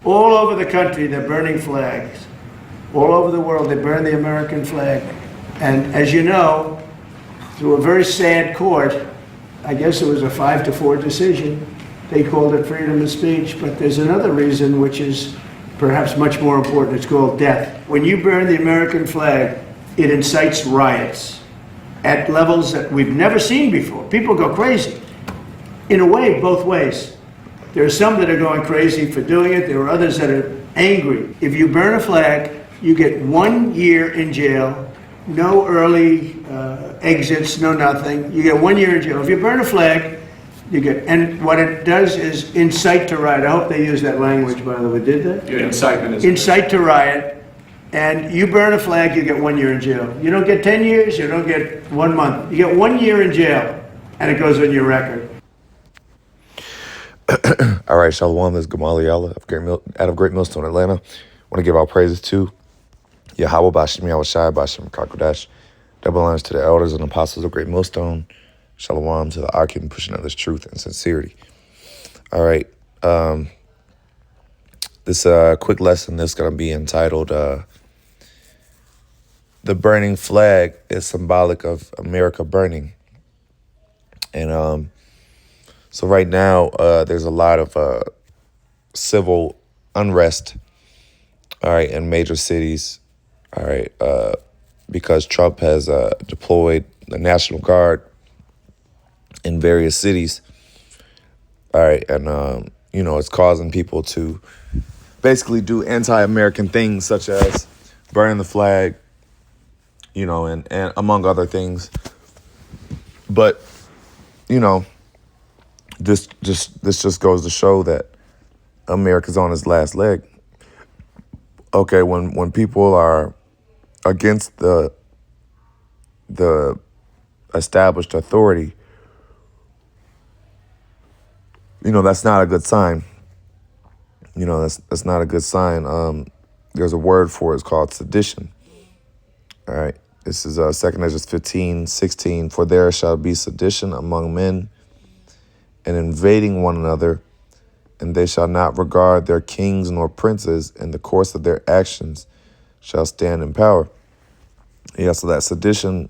All over the country, they're burning flags. All over the world, they burn the American flag. And as you know, through a very sad court, I guess it was a 5-4 decision, they called it freedom of speech. But there's another reason, which is perhaps much more important. It's called death. When you burn the American flag, it incites riots at levels that we've never seen before. People go crazy. In a way, both ways. There are some that are going crazy for doing it. There are others that are angry. If you burn a flag, you get 1 year in jail, no early exits, no nothing. You get 1 year in jail. If you burn a flag, you get, and what it does is incite to riot. I hope they use that language, by the way. Did they? Yeah, incitement is incite to riot. And you burn a flag, you get 1 year in jail. You don't get 10 years, you don't get 1 month. You get 1 year in jail, and it goes on your record. All right, Shalom, this is Gamali Allah out of Great Millstone, Atlanta. Want to give our praises to YAHAWAH, YAHAWASHI, BAHASHAM, Kakodash. Double honors to the elders and apostles of Great Millstone. Shalom to the Akim, pushing others truth and sincerity. All right, this quick lesson is going to be entitled, The Burning Flag is Symbolic of America Burning. And so right now, there's a lot of civil unrest, all right, in major cities, all right, because Trump has deployed the National Guard in various cities, all right, and, it's causing people to basically do anti-American things such as burning the flag, and among other things. But, this just goes to show that America's on its last leg. Okay, when people are against the established authority, that's not a good sign. That's not a good sign. There's a word for it. It's called sedition. All right. This is 2 Ezra 15:16. For there shall be sedition among men, and invading one another, and they shall not regard their kings nor princes, and the course of their actions shall stand in power. Yeah, so that sedition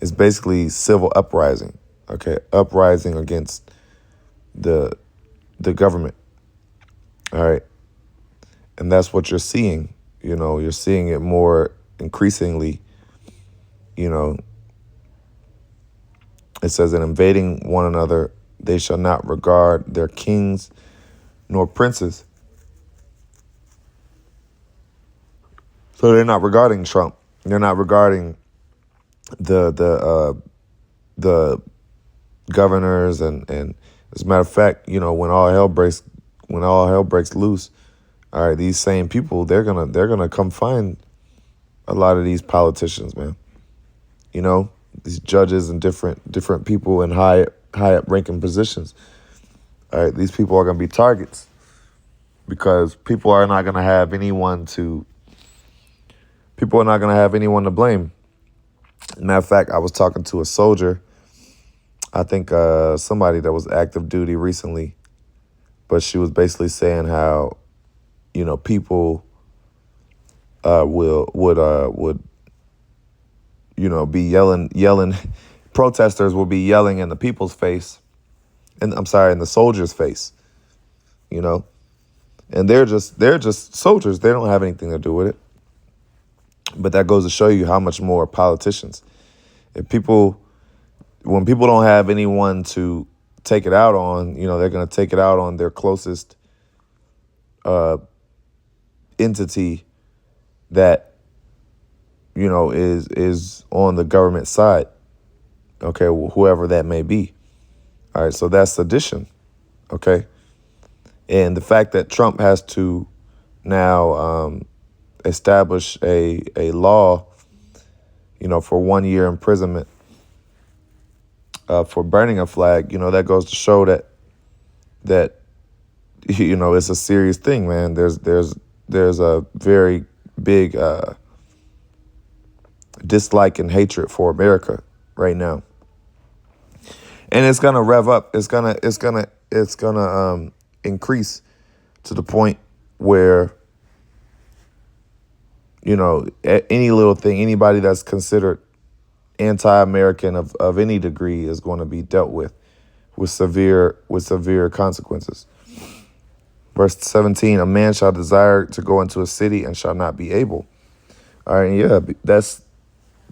is basically civil uprising, okay? Uprising against the government, all right? And that's what you're seeing, you're seeing it more increasingly, It says, in invading one another, they shall not regard their kings nor princes. So they're not regarding Trump. They're not regarding the governors and as a matter of fact, when all hell breaks loose, all right, these same people, they're gonna come find a lot of these politicians, man. These judges and different people in high up ranking positions. All right, these people are going to be targets because people are not going to have anyone to blame. Matter of fact, I was talking to a soldier, I think somebody that was active duty recently, but she was basically saying how, people would be yelling. Protesters will be yelling in the people's face, in the soldiers' face, and they're just soldiers. They don't have anything to do with it. But that goes to show you how much more politicians. When people don't have anyone to take it out on, they're going to take it out on their closest entity that, is on the government side. Okay, whoever that may be. All right, so that's sedition. Okay, and the fact that Trump has to now establish a law, for 1 year imprisonment for burning a flag, that goes to show that it's a serious thing, man. There's a very big dislike and hatred for America right now. And it's gonna rev up. It's gonna it's gonna increase to the point where, you know, any little thing, anybody that's considered anti-American of any degree is going to be dealt with severe consequences. Verse 17, a man shall desire to go into a city and shall not be able. All right, yeah, that's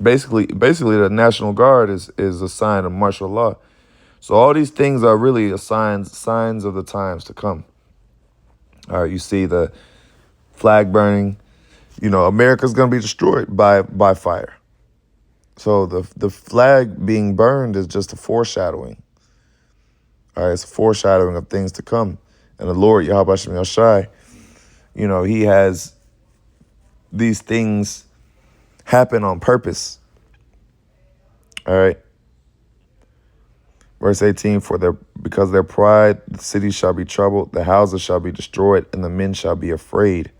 basically the National Guard is a sign of martial law. So all these things are really signs of the times to come. All right, you see the flag burning. You know, America's going to be destroyed by fire. So the flag being burned is just a foreshadowing. All right, it's a foreshadowing of things to come. And the Lord, YAHAWASHI, you know, he has these things happen on purpose. All right. Verse 18, because of their pride, the city shall be troubled, the houses shall be destroyed, and the men shall be afraid.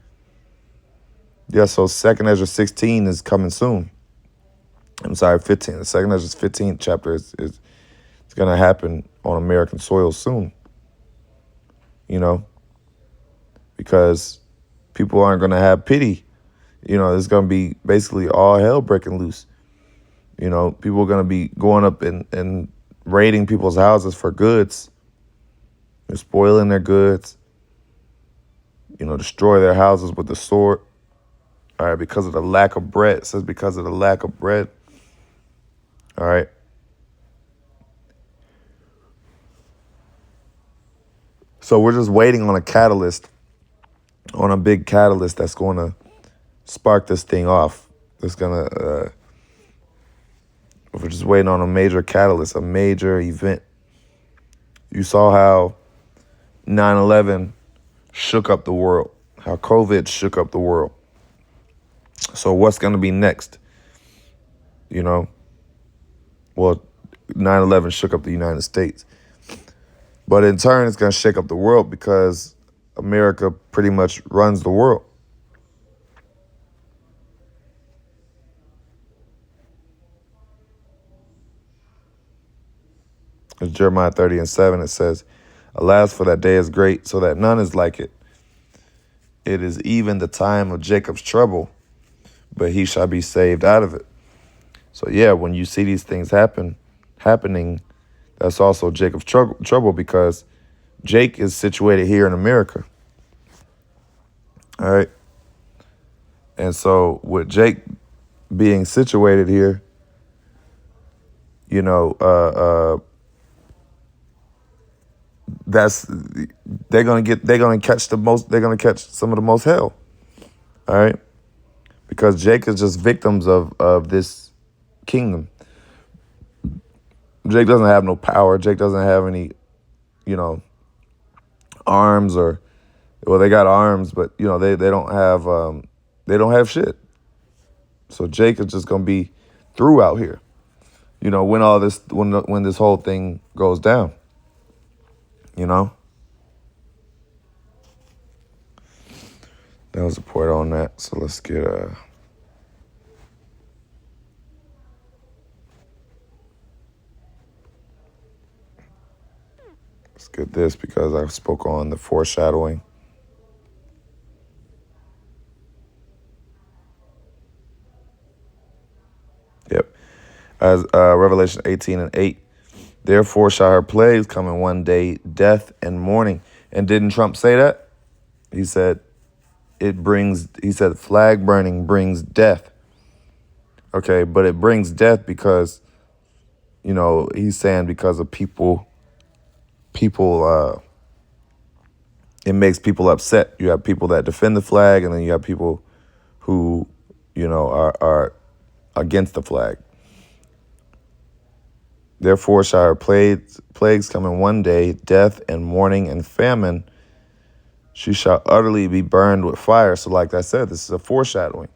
Yeah, so 2nd Ezra 16 is coming soon. I'm sorry, 15. The 2nd Ezra 15th chapter is going to happen on American soil soon. You know, because people aren't going to have pity. You know, there's going to be basically all hell breaking loose. You know, people are going to be going up and raiding people's houses for goods. They're spoiling their goods. You know, destroy their houses with the sword. All right, because of the lack of bread. It says because of the lack of bread. All right. So we're just waiting on a catalyst, on a big catalyst that's going to spark this thing off. It's going to, we're just waiting on a major catalyst, a major event. You saw how 9/11 shook up the world, how COVID shook up the world. So what's going to be next? You know, well, 9/11 shook up the United States. But in turn, it's going to shake up the world because America pretty much runs the world. In Jeremiah 30:7, it says, alas, for that day is great, so that none is like it. It is even the time of Jacob's trouble, but he shall be saved out of it. So yeah, when you see these things happening, that's also Jacob's trouble because Jake is situated here in America. All right. And so with Jake being situated here, you know, they're gonna catch some of the most hell. All right. Because Jake is just victims of this kingdom. Jake doesn't have no power. Jake doesn't have any, you know, arms they got arms, but you know, they don't have shit. So Jake is just gonna be through out here, you know, when this whole thing goes down, you know. That was a report on that. So let's get this because I spoke on the foreshadowing. Yep. As Revelation 18:8, therefore shall her plagues come in one day, death and mourning. And didn't Trump say that? He said flag burning brings death. Okay, but it brings death because, you know, he's saying because of people, it makes people upset. You have people that defend the flag, and then you have people who, you know, are against the flag. Therefore shall her plagues come in one day, death and mourning and famine. She shall utterly be burned with fire. So like I said, this is a foreshadowing.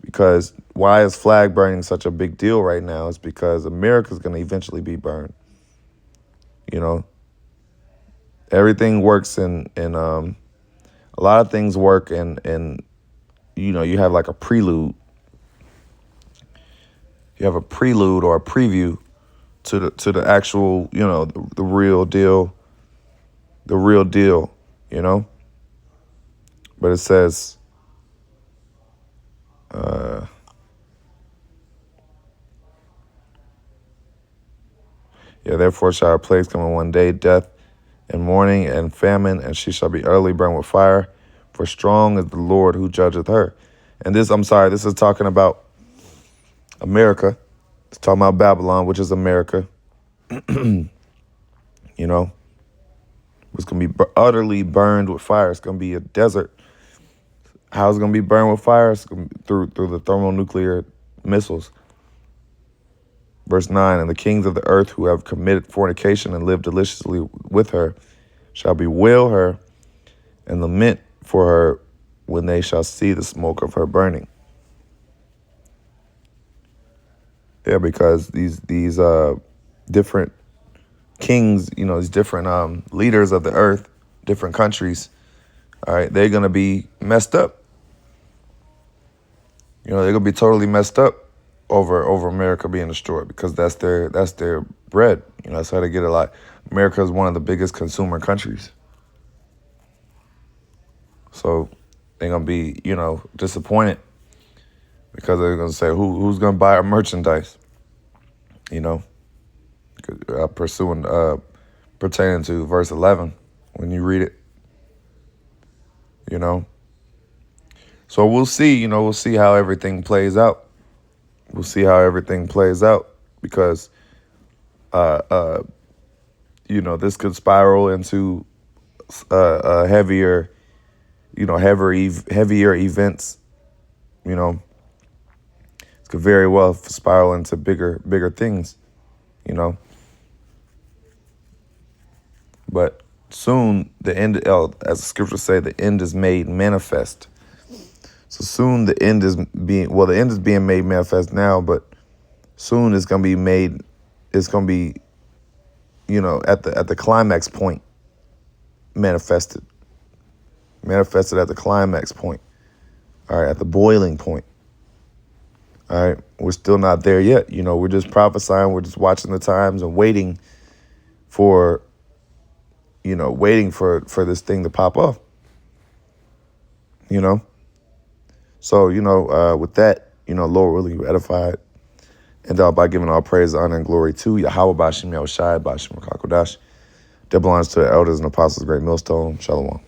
Because why is flag burning such a big deal right now? It's because America's going to eventually be burned. You know, everything works a lot of things work and you know, you have like a prelude. You have a prelude or a preview to the actual, you know, the real deal the real deal, you know. But it says, yeah, therefore shall her plagues come in one day, death and mourning and famine, and she shall be utterly burned with fire, for strong is the Lord who judgeth her. And this, I'm sorry, this is talking about America. It's talking about Babylon, which is America. You know, it's going to be utterly burned with fire. It's going to be a desert. How's it going to be burned with fire? It's gonna be through the thermonuclear missiles. Verse 9, and the kings of the earth who have committed fornication and lived deliciously with her shall bewail her and lament for her when they shall see the smoke of her burning. Yeah, because these different kings, you know, these different leaders of the earth, different countries, all right, they're going to be messed up. You know, they're going to be totally messed up over America being destroyed, because that's their bread. You know, that's how they get a lot. America is one of the biggest consumer countries. So they're going to be, you know, disappointed, because they're going to say, who's going to buy our merchandise? You know, pertaining to verse 11 when you read it, you know. So we'll see, you know, we'll see how everything plays out. We'll see how everything plays out, because, you know, this could spiral into heavier events. You know, it could very well spiral into bigger things, you know. But soon the end, as the scriptures say, the end is made manifest. So soon the end is being made manifest now, but soon it's going to be made, it's going to be, you know, at the climax point, manifested at the climax point. All right, at the boiling point. All right, we're still not there yet. You know, we're just prophesying, we're just watching the times and waiting for this thing to pop off. You know? So, you know, with that, you know, Lord willing, you edified. And by giving all praise, honor, and glory to YAHAWAH, BAHASHAM, YAHAWASHI, BAHASHAM, KAKODASH. That belongs to the elders and apostles, great millstone. Shalom.